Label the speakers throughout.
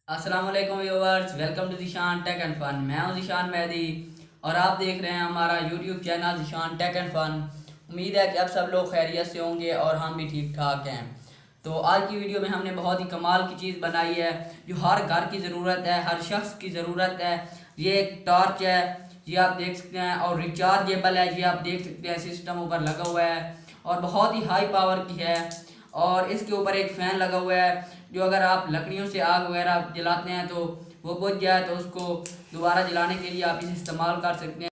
Speaker 1: अस्सलाम वालेकुम viewers, welcome to Zeeshan tech and fun. मैं हूं ज़ीशान मेहदी और आप देख रहे हैं हमारा YouTube channel Zeeshan tech and fun. उम्मीद है कि अब सब लोग खैरियत से होंगे और हम भी ठीक ठाक हैं। तो आज की वीडियो में हमने बहुत ही कमाल की चीज़ बनाई है जो हर घर की ज़रूरत है, हर शख्स की ज़रूरत है। ये एक टॉर्च है, ये आप देख सकते हैं, और रिचार्जेबल है, ये आप देख सकते हैं सिस्टम ऊपर लगा हुआ है और बहुत ही हाई पावर की है। और इसके ऊपर एक फ़ैन लगा हुआ है जो अगर आप लकड़ियों से आग वगैरह जलाते हैं तो वो बुझ जाए तो उसको दोबारा जलाने के लिए आप इसे इस्तेमाल कर सकते हैं।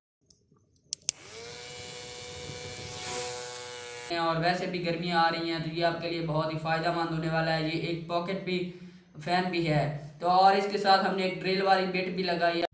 Speaker 1: और वैसे भी गर्मियाँ आ रही हैं तो ये आपके लिए बहुत ही फ़ायदेमंद होने वाला है। ये एक पॉकेट भी फ़ैन भी है। तो और इसके साथ हमने एक ड्रिल वाली बिट भी लगाई है।